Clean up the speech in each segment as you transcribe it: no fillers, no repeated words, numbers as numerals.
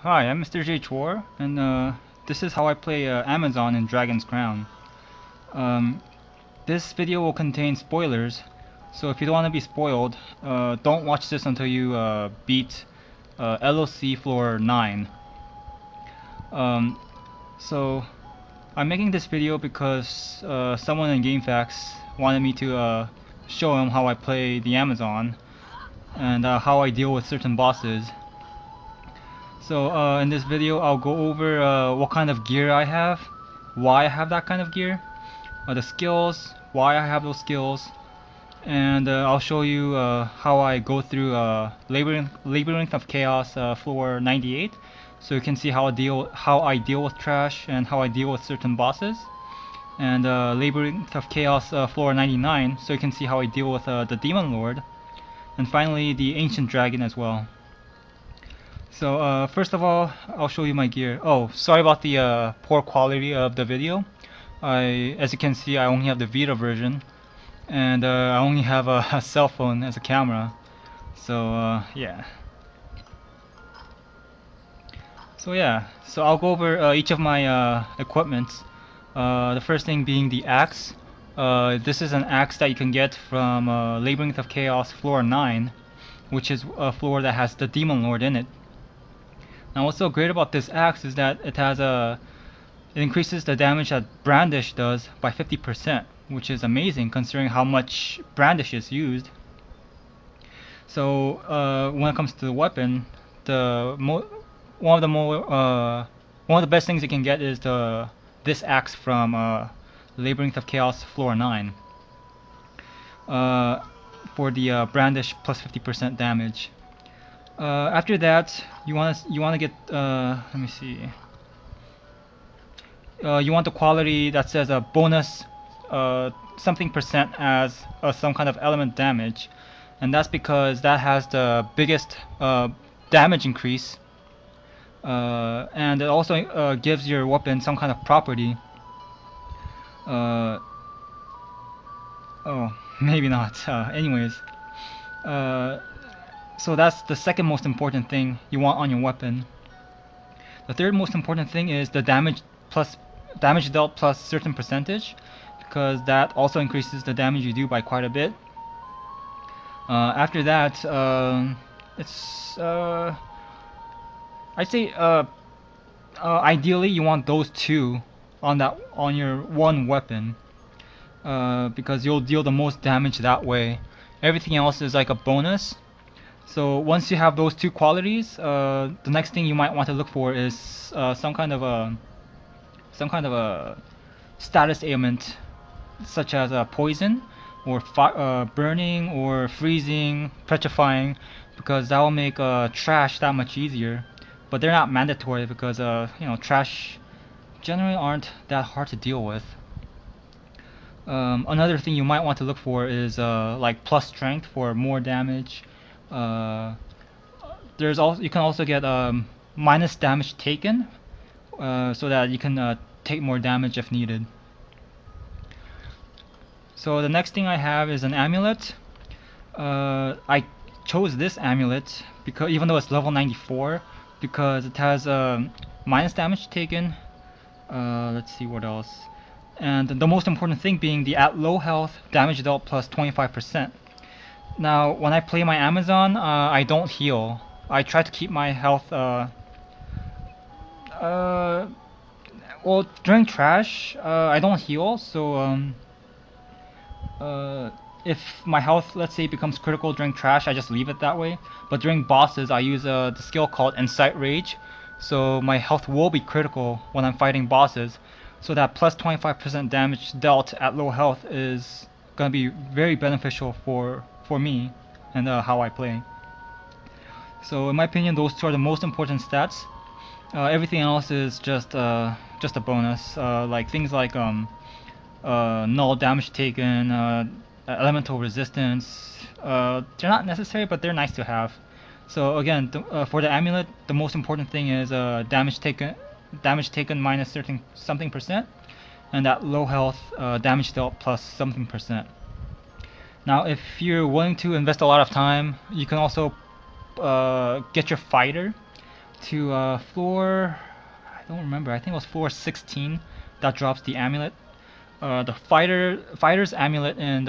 Hi, I'm mrjhwar, and this is how I play Amazon in Dragon's Crown. Um, this video will contain spoilers, so if you don't want to be spoiled, don't watch this until you beat LoC Floor 9. Um, so I'm making this video because someone in GameFAQs wanted me to show him how I play the Amazon and how I deal with certain bosses. So in this video I'll go over what kind of gear I have, why I have that kind of gear, the skills, why I have those skills, and I'll show you how I go through Labyrinth of Chaos floor 98, so you can see how I deal with trash and how I deal with certain bosses, and Labyrinth of Chaos floor 99, so you can see how I deal with the Demon Lord, and finally the Ancient Dragon as well. So first of all, I'll show you my gear. Oh, sorry about the poor quality of the video. As you can see, I only have the Vita version, and I only have a cell phone as a camera. So yeah. So I'll go over each of my equipments. The first thing being the axe. This is an axe that you can get from Labyrinth of Chaos floor 9, which is a floor that has the Demon Lord in it. Now what's so great about this axe is that it increases the damage that Brandish does by 50%, which is amazing considering how much Brandish is used. So when it comes to the weapon, one of the best things you can get is this axe from Labyrinth of Chaos floor 9 for the Brandish plus 50% damage. After that, you want to get let me see. You want the quality that says a bonus something percent as some kind of element damage, and that's because that has the biggest damage increase, and it also gives your weapon some kind of property. Oh, maybe not. Anyways. So that's the second most important thing you want on your weapon. The third most important thing is the damage dealt plus certain percentage, because that also increases the damage you do by quite a bit. After that, it's I'd say ideally you want those two on your one weapon, because you'll deal the most damage that way. Everything else is like a bonus. So once you have those two qualities, the next thing you might want to look for is some kind of a status ailment, such as poison, or burning, or freezing, petrifying, because that will make trash that much easier. But they're not mandatory because trash generally aren't that hard to deal with. Another thing you might want to look for is like plus strength for more damage. You can also get minus damage taken, so that you can take more damage if needed. So the next thing I have is an amulet. I chose this amulet because even though it's level 94, because it has minus damage taken. Let's see what else. And the most important thing being the at low health damage dealt plus 25%. Now, when I play my Amazon, I don't heal. I try to keep my health, well, during trash, I don't heal, so, if my health, let's say, becomes critical during trash, I just leave it that way. But during bosses, I use the skill called Incite Rage, so my health will be critical when I'm fighting bosses. So that plus 25% damage dealt at low health is gonna be very beneficial for me and how I play. So in my opinion, those two are the most important stats. Everything else is just a bonus, like things like null damage taken, elemental resistance. They're not necessary, but they're nice to have. So again, for the amulet, the most important thing is damage taken minus something percent, and at low health, damage dealt plus something percent. Now, if you're willing to invest a lot of time, you can also get your fighter. to floor, I don't remember, I think it was floor 16 that drops the amulet. The fighter's amulet in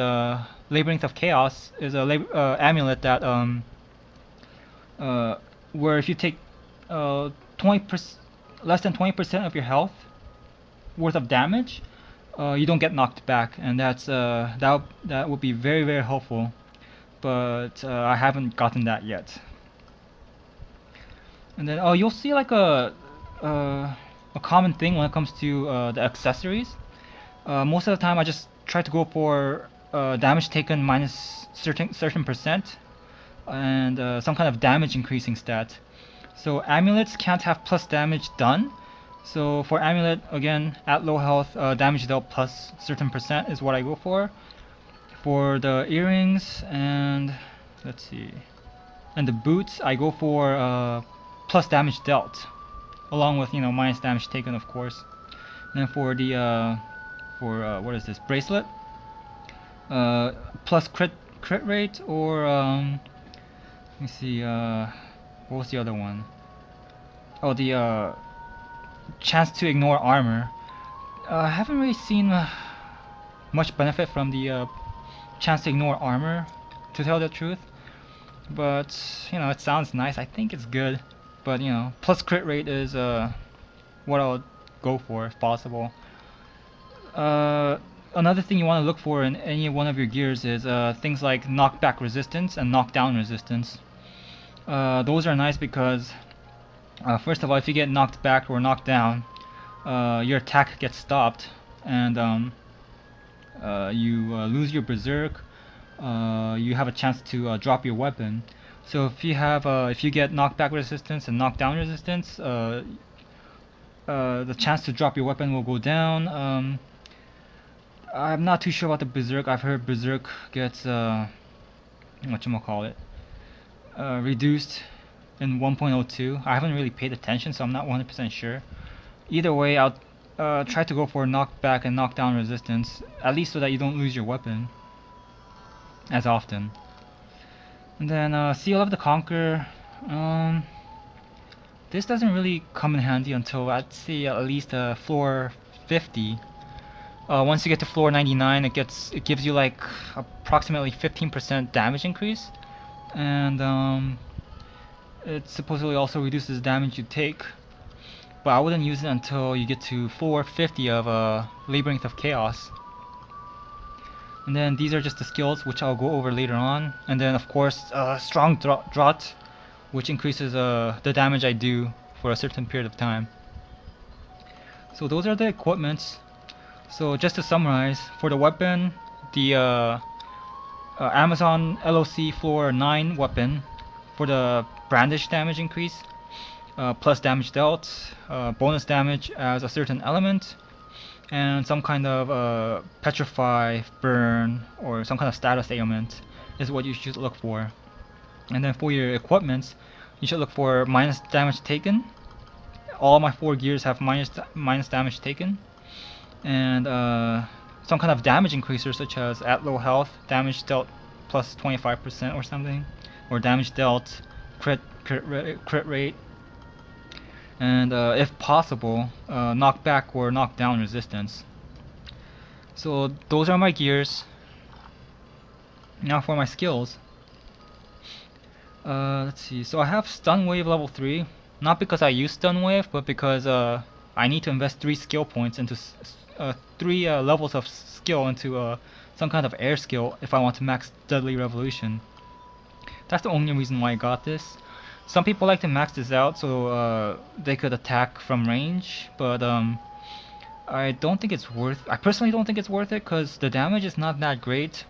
Labyrinth of Chaos is a amulet that where if you take 20% less than 20% of your health worth of damage, you don't get knocked back, and that would be very, very helpful. But I haven't gotten that yet. And then you'll see like a common thing when it comes to the accessories. Most of the time I just try to go for damage taken minus certain percent, and some kind of damage increasing stat. So amulets can't have plus damage done. So for amulet, again, at low health, damage dealt plus certain percent is what I go for. For the earrings and let's see, and the boots, I go for plus damage dealt, along with minus damage taken, of course. And then for the what is this, bracelet? Plus crit rate, or let me see, what was the other one? Oh, the chance to ignore armor. I haven't really seen much benefit from the chance to ignore armor, to tell the truth. But it sounds nice. I think it's good. But plus crit rate is what I'll go for if possible. Another thing you want to look for in any one of your gears is things like knockback resistance and knockdown resistance. Those are nice because first of all, if you get knocked back or knocked down, your attack gets stopped, and you lose your berserk. You have a chance to drop your weapon. So if you get knockback resistance and knockdown resistance, the chance to drop your weapon will go down. I'm not too sure about the berserk. I've heard berserk gets whatchamacallit, reduced in 1.02. I haven't really paid attention, so I'm not 100% sure. Either way, I'll try to go for knockback and knockdown resistance, at least so that you don't lose your weapon as often. And then Seal of the Conqueror. This doesn't really come in handy until I'd say at least floor 50. Once you get to floor 99, it gives you like approximately 15% damage increase, and it supposedly also reduces damage you take. But I wouldn't use it until you get to floor 50 of Labyrinth of Chaos. And then these are just the skills, which I'll go over later on. And then of course strong draught, which increases the damage I do for a certain period of time. So those are the equipments. So just to summarize, for the weapon, the Amazon LoC Floor 9 weapon, for the brandish damage increase, plus damage dealt, bonus damage as a certain element, and some kind of petrify, burn, or some kind of status ailment is what you should look for. And then for your equipments, you should look for minus damage taken. All my 4 gears have minus damage taken, and some kind of damage increaser, such as at low health, damage dealt plus 25% or something, or damage dealt, crit rate, and if possible, knockback or knockdown resistance. So those are my gears. Now for my skills. Let's see. So I have stun wave level 3, not because I use stun wave, but because I need to invest 3 skill points into 3 levels of skill into some kind of air skill if I want to max Deadly Revolution. That's the only reason why I got this. Some people like to max this out so they could attack from range, but I personally don't think it's worth it, because the damage is not that great,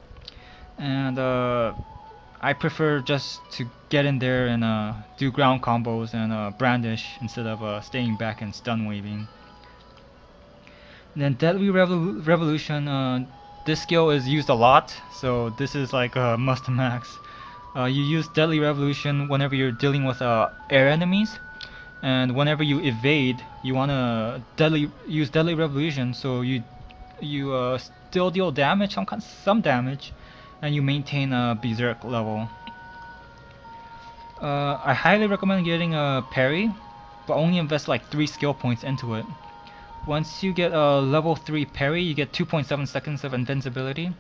and I prefer just to get in there and do ground combos and brandish instead of staying back and stun waving. And then Deadly Revolution, this skill is used a lot, so this is like a must max. You use Deadly Revolution whenever you're dealing with air enemies, and whenever you evade, you wanna use Deadly Revolution, so you still deal damage, some damage, and you maintain a Berserk level. I highly recommend getting a parry. but only invest like 3 skill points into it. Once you get a level 3 parry, you get 2.7 seconds of invincibility.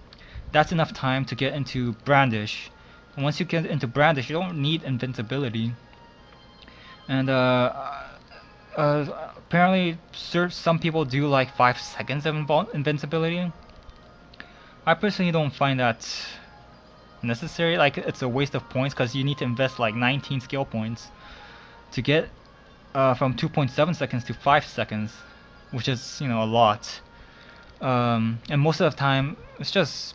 That's enough time to get into Brandish. And once you get into Brandish, you don't need invincibility. And apparently some people do like 5 seconds of invincibility. I personally don't find that necessary. Like, it's a waste of points because you need to invest like 19 skill points to get from 2.7 seconds to 5 seconds, which is, you know, a lot. And most of the time it's just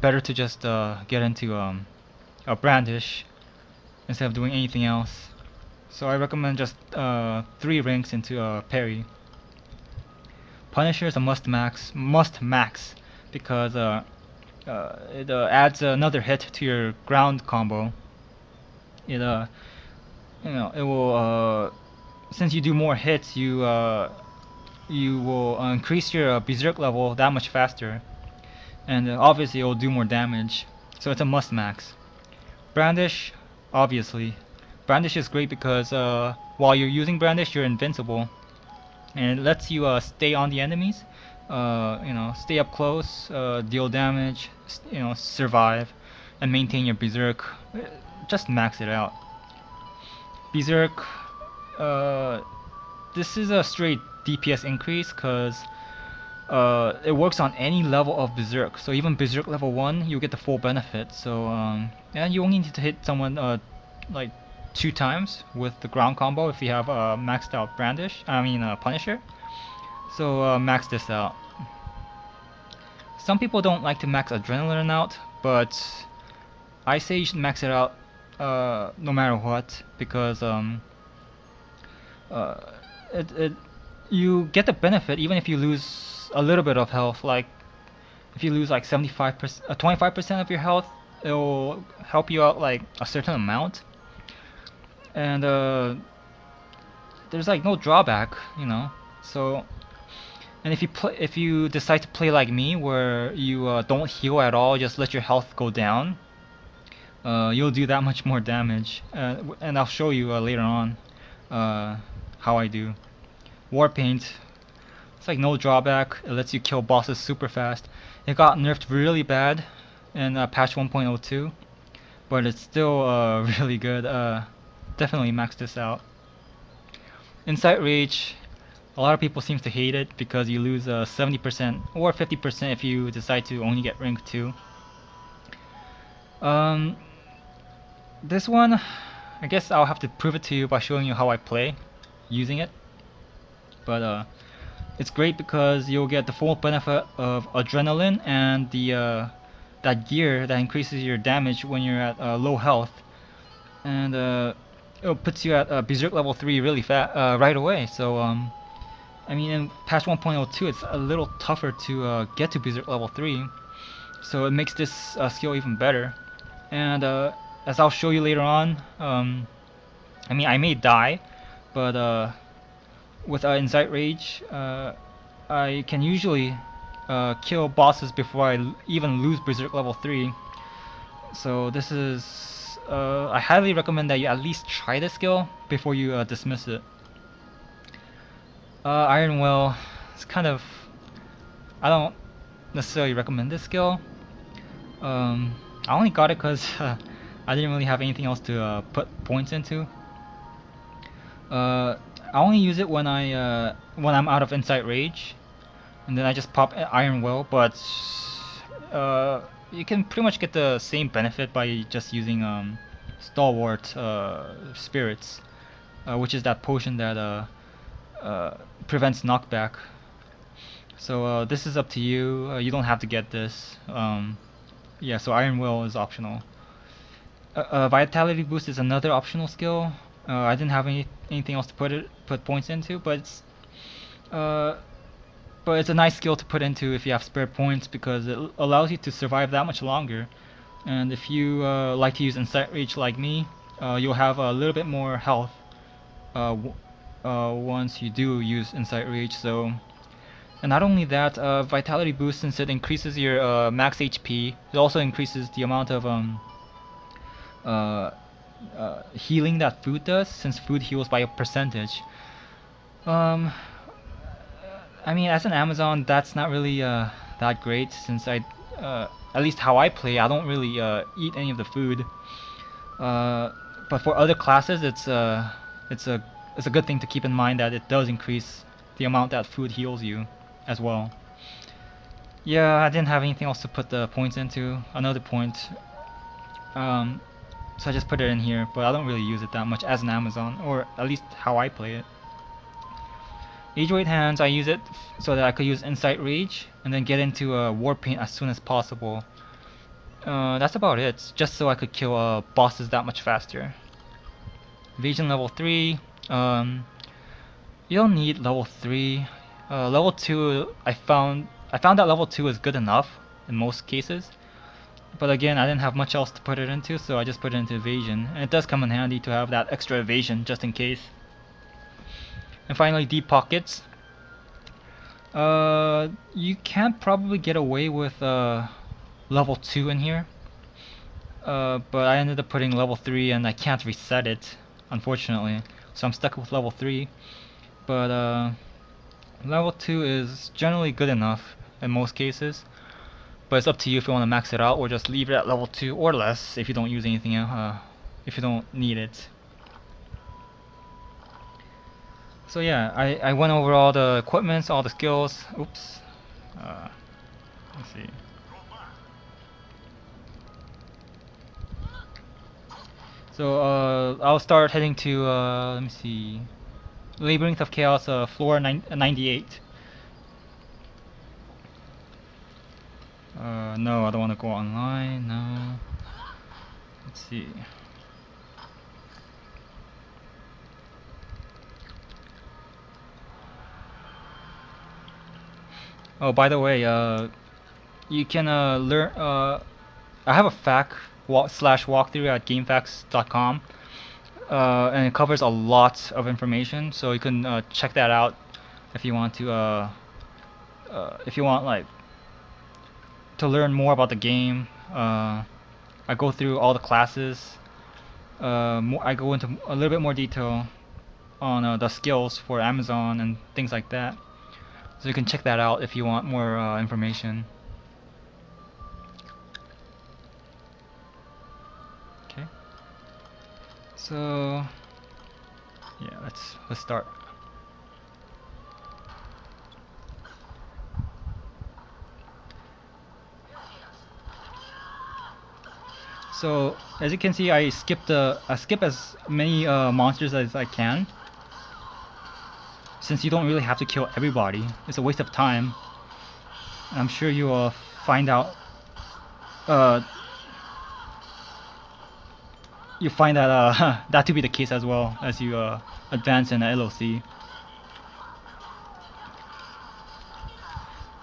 better to just get into a Brandish instead of doing anything else. So I recommend just 3 ranks into parry. Punisher is a must max because it adds another hit to your ground combo. It you know, it will since you do more hits, you will increase your berserk level that much faster, and obviously it will do more damage. So it's a must max. Brandish, obviously. Brandish is great because while you're using Brandish, you're invincible, and it lets you stay on the enemies. You know, stay up close, deal damage, you know, survive, and maintain your berserk. Just max it out. Berserk. This is a straight DPS increase because it works on any level of Berserk. So even Berserk level 1, you get the full benefit. So and you only need to hit someone like 2 times with the ground combo if you have maxed out Punisher. So max this out. Some people don't like to max Adrenaline out, but I say you should max it out no matter what, because you get the benefit even if you lose a little bit of health. Like if you lose like 75%, 25% of your health, it will help you out like a certain amount, and there's like no drawback, you know. So, and if you decide to play like me, where you don't heal at all, just let your health go down, you'll do that much more damage, and I'll show you later on how I do. War Paint, it's like no drawback. It lets you kill bosses super fast. It got nerfed really bad in patch 1.02, but it's still really good. Definitely max this out. Insight Rage, a lot of people seem to hate it because you lose 70% or 50% if you decide to only get rank 2. This one, I guess I'll have to prove it to you by showing you how I play using it. But it's great because you'll get the full benefit of Adrenaline and the that gear that increases your damage when you're at low health, and it puts you at Berserk level 3 really fast right away. So I mean, in patch 1.02 it's a little tougher to get to Berserk level 3, so it makes this skill even better. And as I'll show you later on, I mean, I may die, but with Insight Rage, I can usually kill bosses before I even lose Berserk level 3. So this is, I highly recommend that you at least try this skill before you dismiss it. Iron Will, it's kind of, I don't necessarily recommend this skill. I only got it because I didn't really have anything else to put points into. I only use it when I'm out of Insight Rage, and then I just pop Iron Will. But you can pretty much get the same benefit by just using Stalwart Spirits, which is that potion that prevents knockback. So this is up to you. You don't have to get this. Yeah, so Iron Will is optional. Vitality Boost is another optional skill. I didn't have anything else to put points into, but it's a nice skill to put into if you have spare points, because it allows you to survive that much longer. And if you like to use Insight Rage like me, you'll have a little bit more health once you do use Insight Rage. So, and not only that, Vitality Boost, since it increases your max HP, it also increases the amount of healing that food does, since food heals by a percentage. Um, I mean, as an Amazon, that's not really that great since at least how I play, I don't really eat any of the food. Uh, but for other classes, it's a it's a good thing to keep in mind that it does increase the amount that food heals you as well. Yeah, I didn't have anything else to put the points into. Another point. Um, so I just put it in here, but I don't really use it that much as an Amazon, or at least how I play it. Age Weight Hands, I use it so that I could use Insight Rage and then get into War Paint as soon as possible. That's about it, just so I could kill bosses that much faster. Evasion level 3, um, you don't need level 3. Level 2, I found that level 2 is good enough in most cases. But again, I didn't have much else to put it into, so I just put it into evasion. And it does come in handy to have that extra evasion just in case. And finally, deep pockets. You can't probably get away with level 2 in here. But I ended up putting level 3 and I can't reset it, unfortunately. So I'm stuck with level 3. But level 2 is generally good enough in most cases. But it's up to you if you want to max it out or just leave it at level 2 or less if you don't use anything, if you don't need it. So yeah, I went over all the equipments, all the skills. Oops. Let's see. So I'll start heading to, let me see. Labyrinth of Chaos, floor 98. No, I don't want to go online, no. Let's see. Oh, by the way, you can learn. I have a slash walkthrough at gamefacts.com, and it covers a lot of information. So you can check that out if you want to. If you want like to learn more about the game. I go through all the classes. I go into a little bit more detail on the skills for Amazon and things like that. So you can check that out if you want more information. Okay. So yeah, let's start. So as you can see, I skip as many monsters as I can, since you don't really have to kill everybody. It's a waste of time. And I'm sure you will find out. You find that that to be the case as well as you advance in the LoC.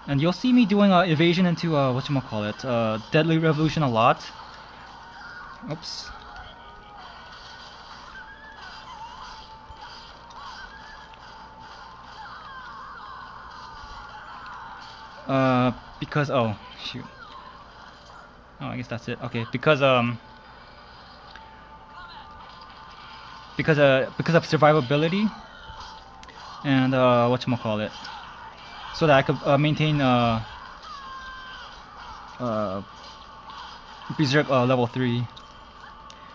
And you'll see me doing evasion into whatchamacallit, Deadly Revolution a lot. Oops. Because oh shoot. Oh, I guess that's it. Okay, because of survivability and whatchamacallit, so that I could maintain Berserk level 3.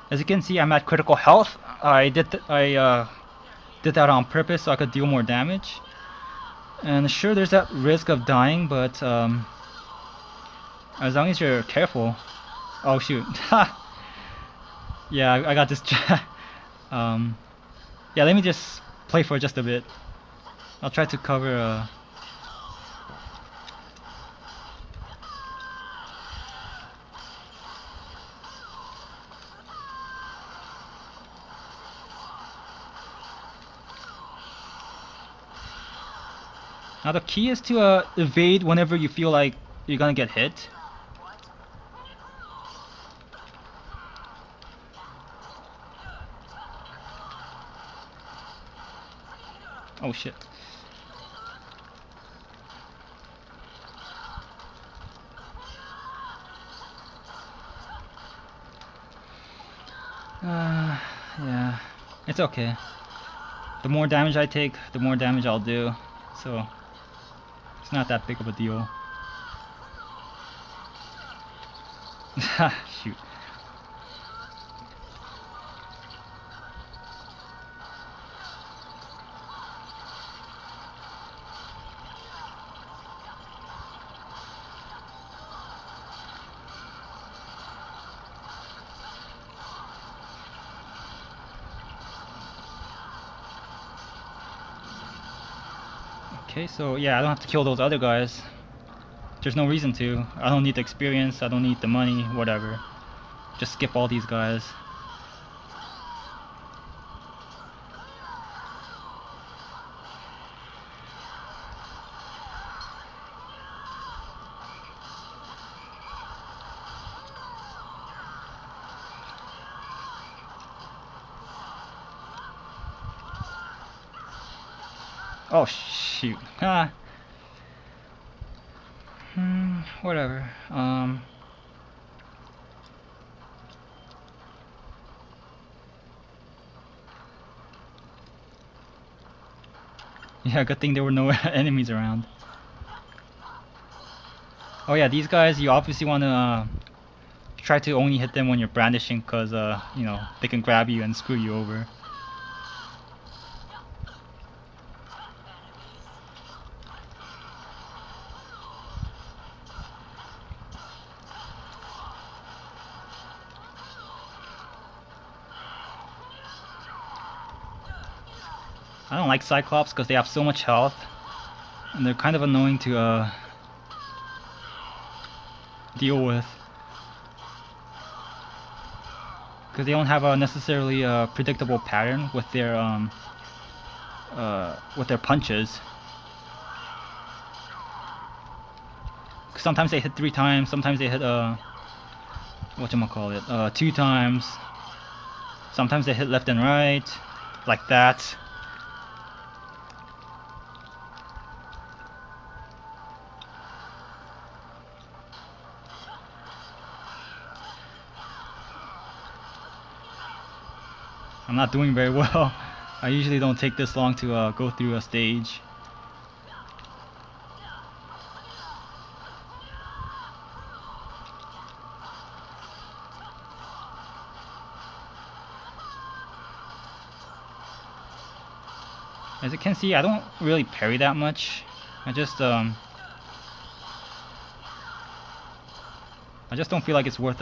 As you can see, I'm at critical health. I did that on purpose so I could deal more damage. And sure, there's that risk of dying, but as long as you're careful. Oh shoot. Yeah, I got this. Yeah, let me just play for just a bit. I'll try to cover. Now the key is to evade whenever you feel like you're gonna get hit. Oh shit. Yeah, it's okay. The more damage I take, the more damage I'll do. So it's not that big of a deal. Shoot. Okay, so yeah, I don't have to kill those other guys. There's no reason to. I don't need the experience, I don't need the money, whatever. Just skip all these guys. Oh shoot. Ah. Whatever. Yeah, good thing there were no enemies around. Oh yeah, these guys, you obviously want to try to only hit them when you're brandishing, because you know, they can grab you and screw you over. I don't like Cyclops because they have so much health, and they're kind of annoying to deal with, because they don't have a necessarily predictable pattern with their punches. Sometimes they hit 3 times, sometimes they hit whatchamacallit, 2 times. Sometimes they hit left and right, like that. I'm not doing very well. I usually don't take this long to go through a stage. As you can see, I don't really parry that much. I just don't feel like it's worth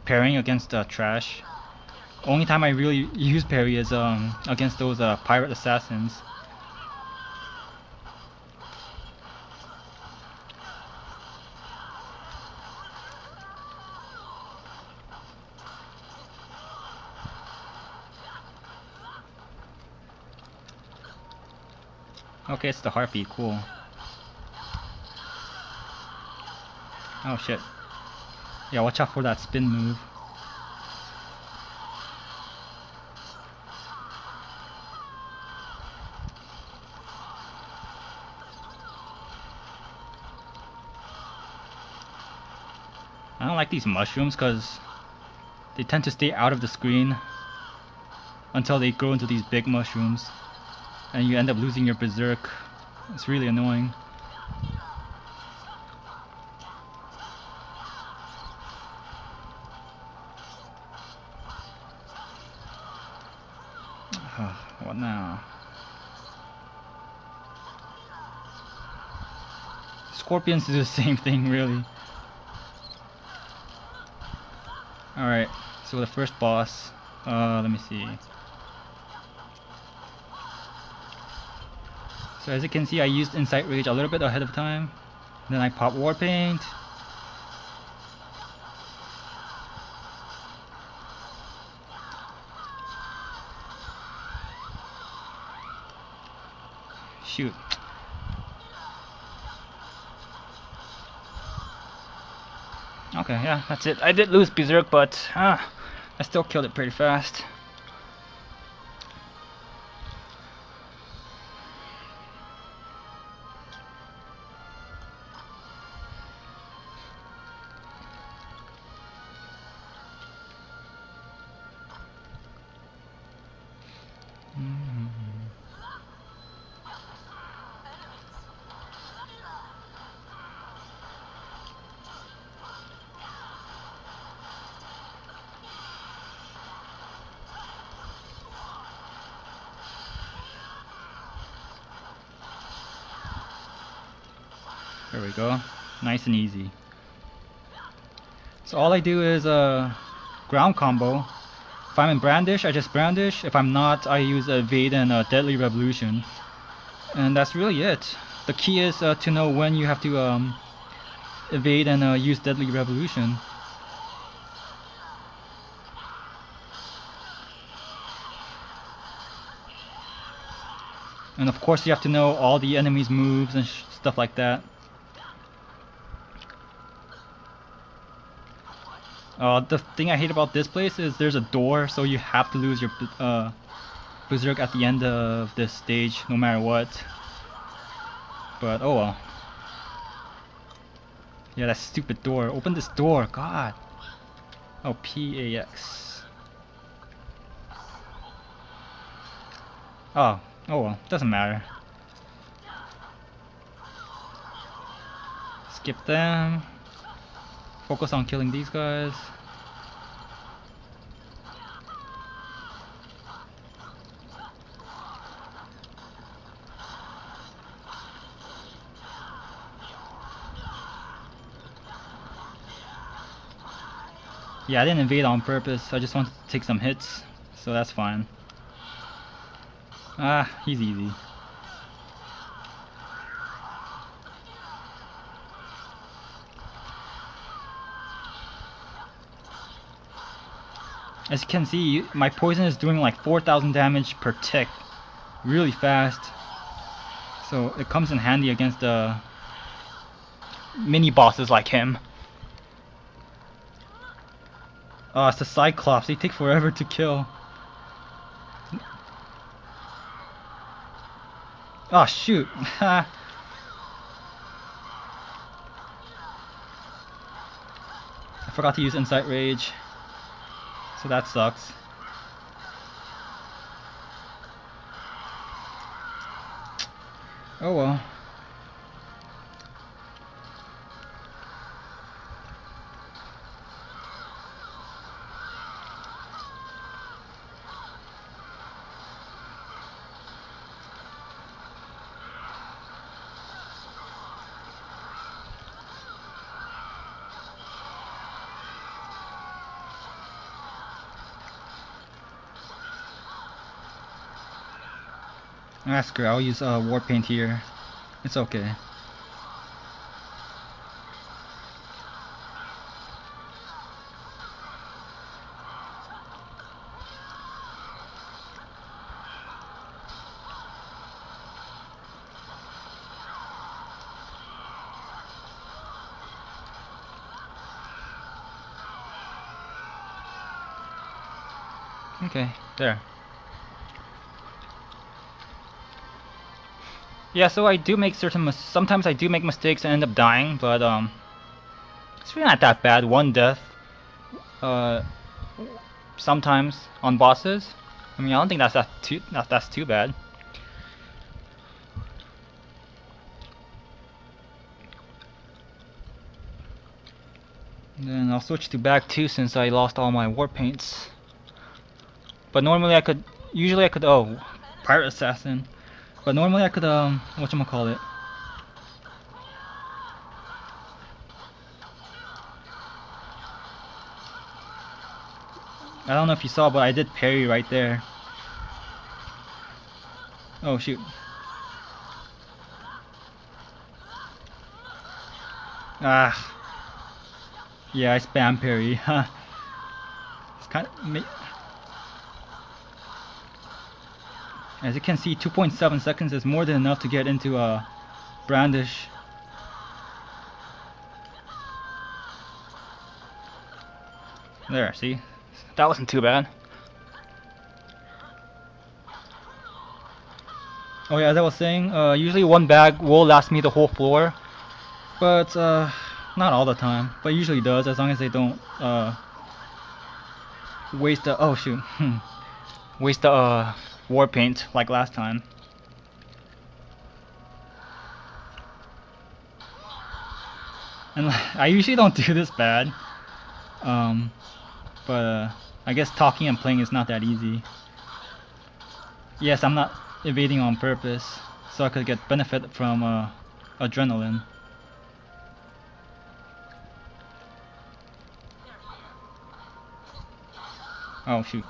parrying against trash. Only time I really use parry is against those pirate assassins. Okay, it's the harpy, cool. Oh shit. Yeah, watch out for that spin move. I don't like these mushrooms because they tend to stay out of the screen until they grow into these big mushrooms, and you end up losing your berserk. It's really annoying. What now? Scorpions do the same thing, really. Alright, so the first boss, let me see. So as you can see, I used Insight Rage a little bit ahead of time. Then I pop War Paint. Shoot. Okay, yeah, that's it. I did lose Berserk, but I still killed it pretty fast. There we go. Nice and easy. So all I do is ground combo. If I'm in brandish, I just brandish. If I'm not, I use a Vita and a deadly revolution. And that's really it. The key is to know when you have to evade and use deadly revolution. And of course you have to know all the enemy's moves and stuff like that. The thing I hate about this place is there's a door, so you have to lose your berserk at the end of this stage no matter what. But oh well. Yeah, that stupid door. Open this door, god. Oh, PAX. Oh well, doesn't matter. Skip them. Focus on killing these guys. Yeah, I didn't invade on purpose. I just wanted to take some hits, so that's fine. Ah, he's easy. As you can see, my poison is doing like 4,000 damage per tick, really fast. So it comes in handy against mini bosses like him. It's the Cyclops, they take forever to kill. Oh shoot! I forgot to use Insight Rage, so that sucks. Oh well. That's good. I'll use war paint here. It's okay. Okay, there. Yeah, so I do make sometimes I do make mistakes and end up dying, but it's really not that bad. One death, sometimes on bosses. I mean, I don't think that's too bad. And then I'll switch to bag 2 since I lost all my war paints. But normally usually I could, oh, pirate assassin. But normally I could, whatchamacallit. I don't know if you saw, but I did parry right there. Oh shoot. Ah. Yeah, I spam parry. It's kind of... As you can see, 2.7 seconds is more than enough to get into a brandish. There, see? That wasn't too bad. Oh yeah, as I was saying, usually one bag will last me the whole floor. But, not all the time. But usually does, as long as they don't, waste the... Oh shoot. Waste the, war paint like last time. And I usually don't do this bad, but I guess talking and playing is not that easy. Yes, I'm not evading on purpose, so I could get benefit from adrenaline. Oh shoot.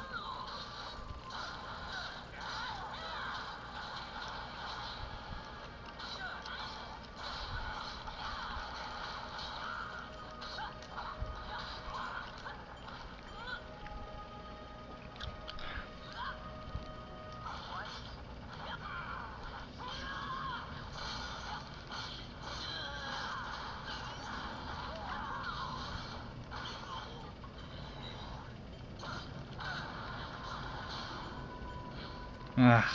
Ah,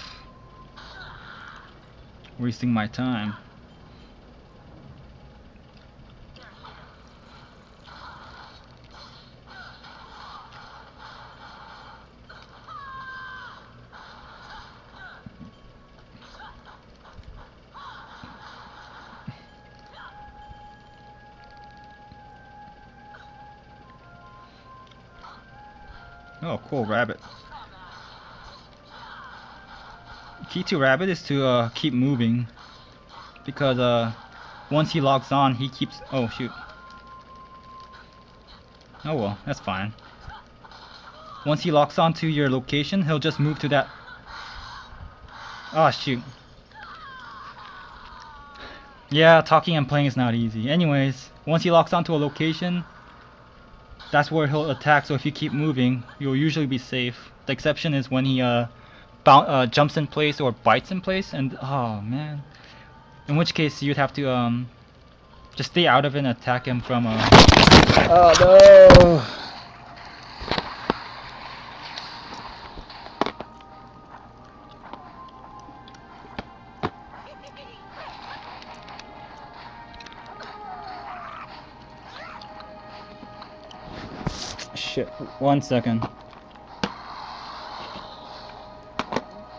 wasting my time. Oh, cool, rabbit. Key to rabbit is to keep moving, because once he logs on, he keeps. Oh shoot. Oh well, that's fine. Once he locks on to your location, he'll just move to that. Oh shoot. Yeah, talking and playing is not easy. Anyways, once he locks onto a location, that's where he'll attack. So if you keep moving, you'll usually be safe. The exception is when he jumps in place or bites in place, and oh man, in which case you'd have to just stay out of it and attack him from Oh no! Shit, 1 second.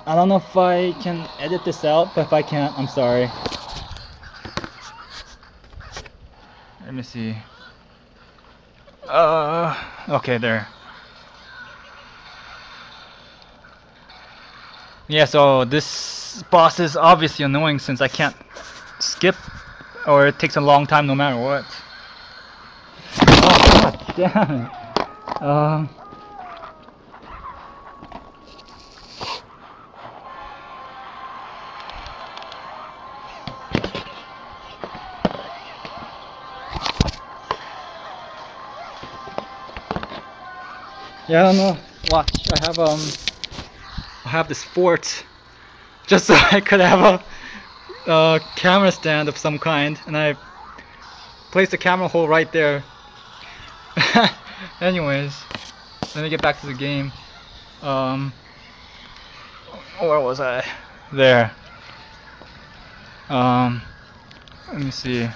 I don't know if I can edit this out, but if I can't, I'm sorry. Let me see. Okay, there. Yeah, so this boss is obviously annoying since I can't skip, or it takes a long time no matter what. Oh, god damn it. Yeah, I don't know. Watch, I have this fort just so I could have a camera stand of some kind, and I placed the camera hole right there. Anyways, let me get back to the game. Where was I? There. Let me see.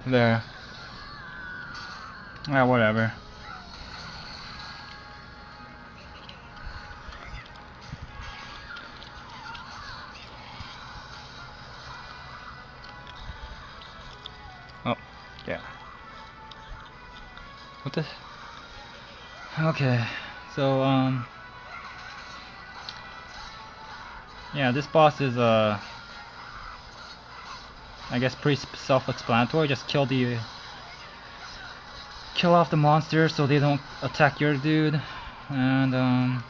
There. Ah, whatever. Oh, yeah. What the? Okay, so yeah, this boss is I guess pretty self-explanatory. Just kill off the monsters so they don't attack your dude, and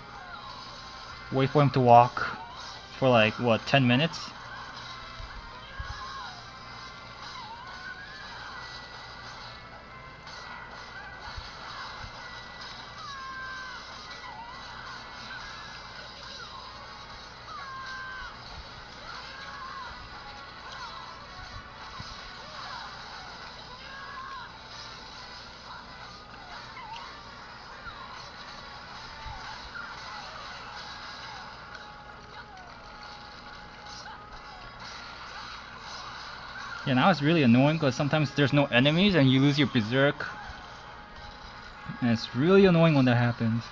wait for him to walk for like what, 10 minutes. Yeah, now it's really annoying because sometimes there's no enemies and you lose your berserk, and it's really annoying when that happens.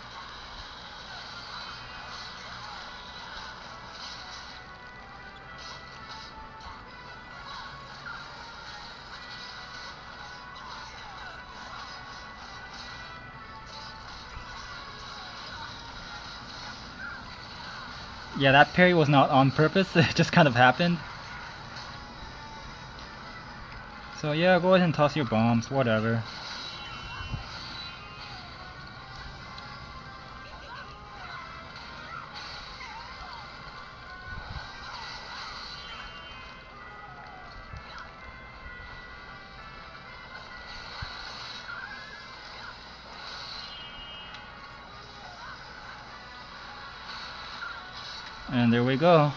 Yeah, that parry was not on purpose, it just kind of happened. So yeah, go ahead and toss your bombs, whatever. And there we go.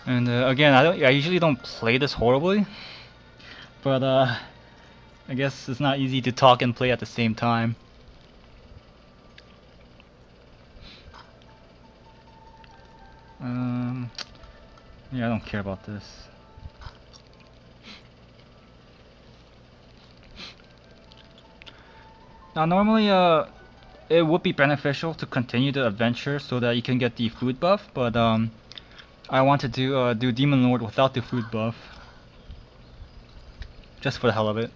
And again, I usually don't play this horribly, but I guess it's not easy to talk and play at the same time. Yeah, I don't care about this. Now normally it would be beneficial to continue the adventure so that you can get the food buff, but I wanted to do Demon Lord without the food buff. Just for the hell of it.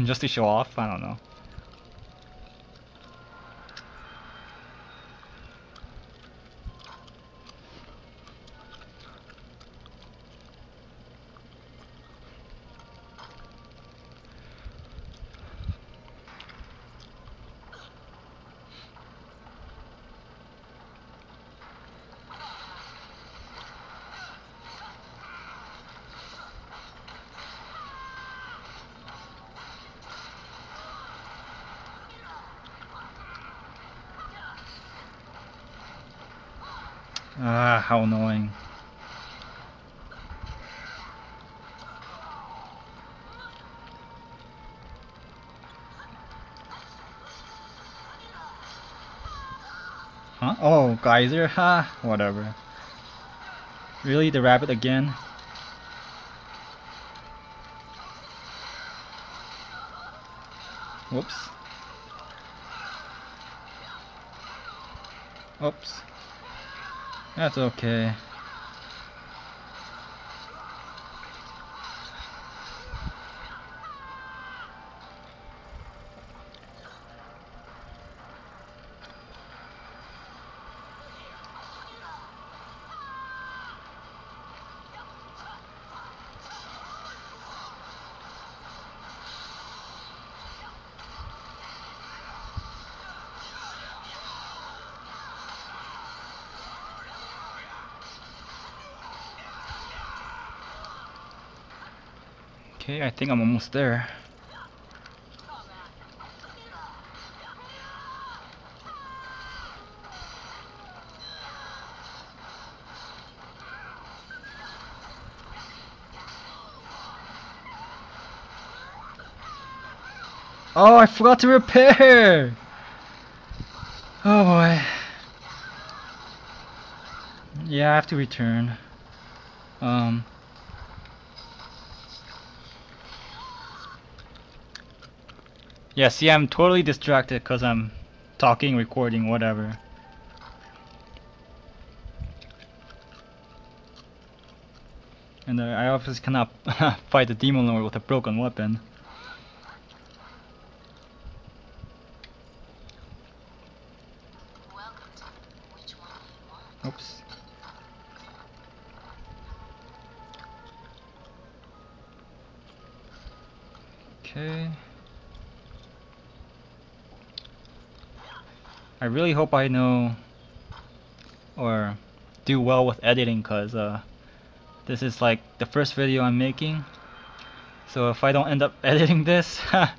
Just to show off, I don't know. Ah, how annoying. Huh? Oh, geyser? Ha, whatever. Really, the rabbit again? Whoops. Oops. That's okay. Okay, I think I'm almost there. Oh, I forgot to repair! Oh boy. Yeah, I have to return. Yeah, see, I'm totally distracted because I'm talking, recording, whatever. And I obviously cannot fight the Demon Lord with a broken weapon. Oops. Okay. I really hope I know or do well with editing, because this is like the first video I'm making. So if I don't end up editing this, yeah,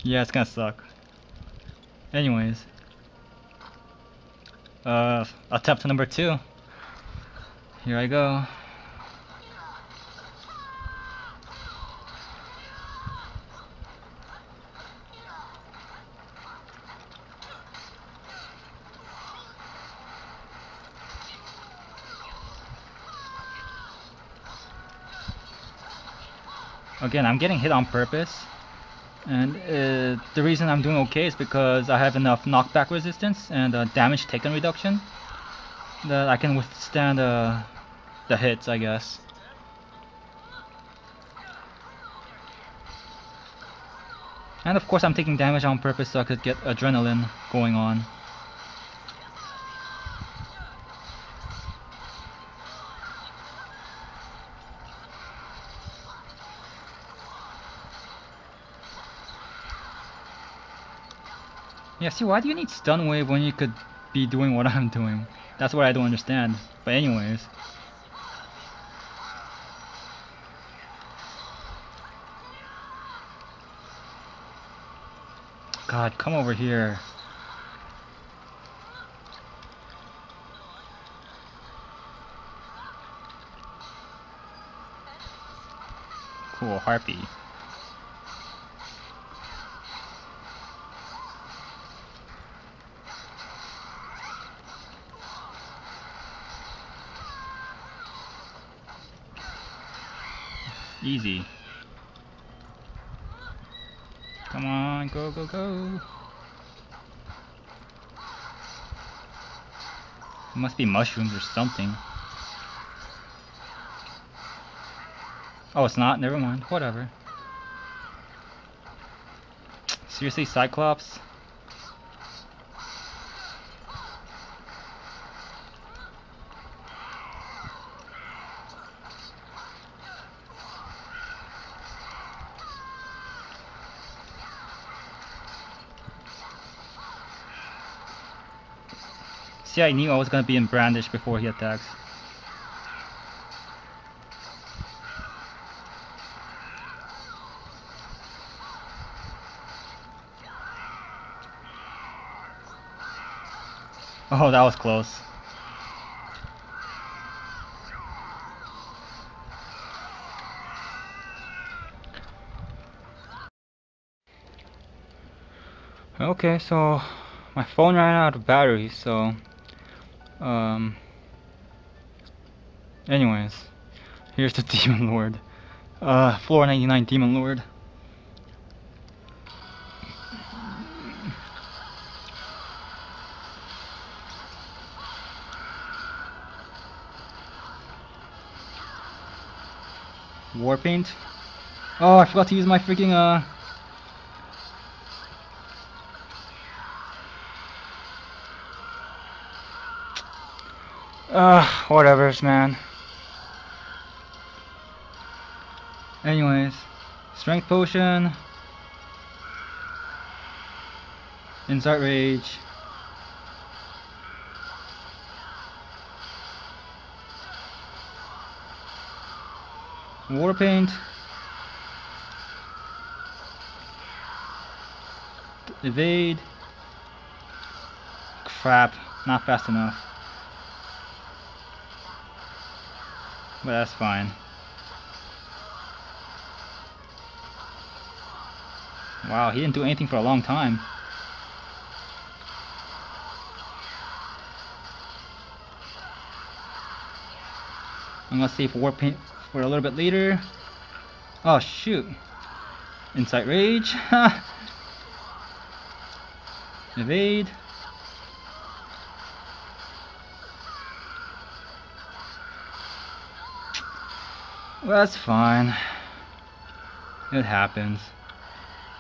it's gonna suck. Anyways, attempt number 2. Here I go. Again, I'm getting hit on purpose, and the reason I'm doing okay is because I have enough knockback resistance and damage taken reduction that I can withstand the hits, I guess. And of course I'm taking damage on purpose so I could get adrenaline going on. Yeah, see, why do you need stun wave when you could be doing what I'm doing? That's what I don't understand. But anyways. God, come over here. Cool, harpy. Easy. Come on, go, go, go. It must be mushrooms or something. Oh, it's not? Never mind. Whatever. Seriously, Cyclops? See, I knew I was gonna be in Brandish before he attacks. Oh, that was close. Okay, so my phone ran out of battery, so anyways, here's the Demon Lord. Floor 99 Demon Lord. War paint. Oh, I forgot to use my freaking whatever's, man. Anyways, strength potion, insert rage, war paint, evade. Crap, not fast enough. But that's fine. Wow, he didn't do anything for a long time. I'm gonna save war paint for a little bit later. Oh shoot. Insight rage. Evade. Well, that's fine. It happens.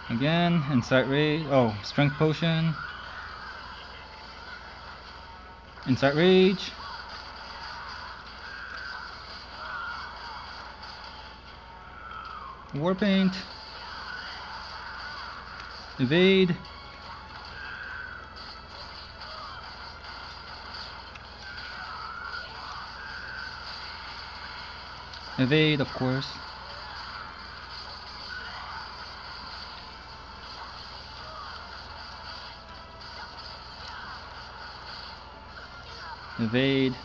Again, insight rage. Oh, strength potion. Insight rage. War paint. Evade. Evade, of course. Evade.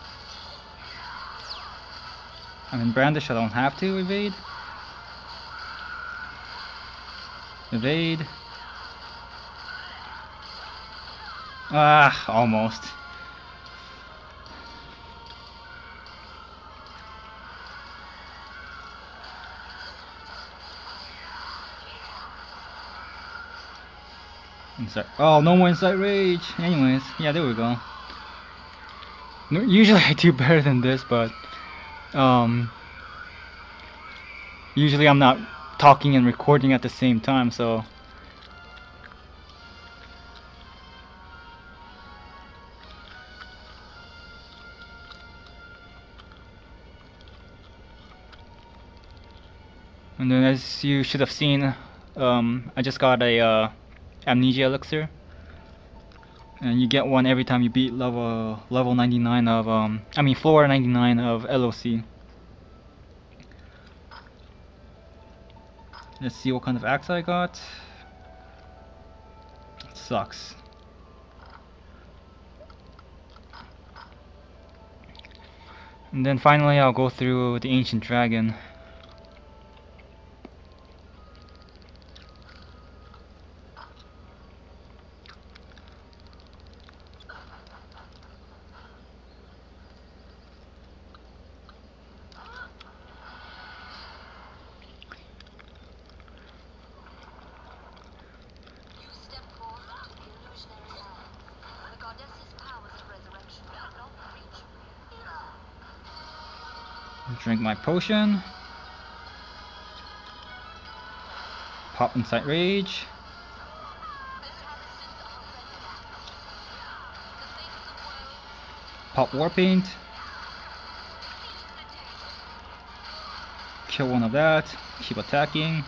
I'm in Brandish, I don't have to evade. Evade. Ah, almost. Insight. Oh, no more insight rage. Anyways, yeah, there we go. Usually I do better than this, but usually I'm not talking and recording at the same time, so and then as you should have seen, I just got a amnesia elixir. and you get one every time you beat level 99 of floor 99 of LoC. Let's see what kind of axe I got. It sucks. And then finally I'll go through the ancient dragon. Drink my potion. Pop Incite Rage. Pop War Paint. Kill one of that. Keep attacking.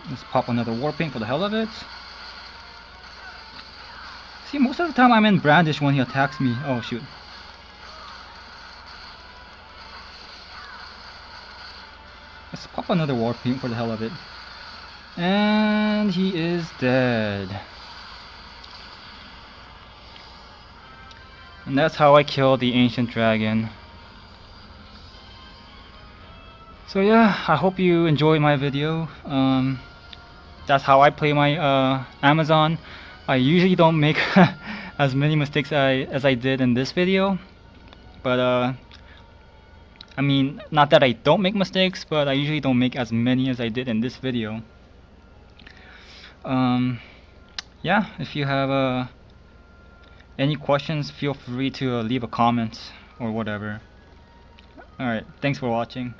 Let's pop another War Paint for the hell of it. See, most of the time I'm in Brandish when he attacks me. Oh shoot. Let's pop another War Paint for the hell of it. And he is dead. And that's how I kill the ancient dragon. So yeah, I hope you enjoyed my video. That's how I play my Amazon. I usually don't make as many mistakes as I did in this video, but I mean, not that I don't make mistakes, but I usually don't make as many as I did in this video. Yeah, if you have any questions, feel free to leave a comment or whatever. Alright, thanks for watching.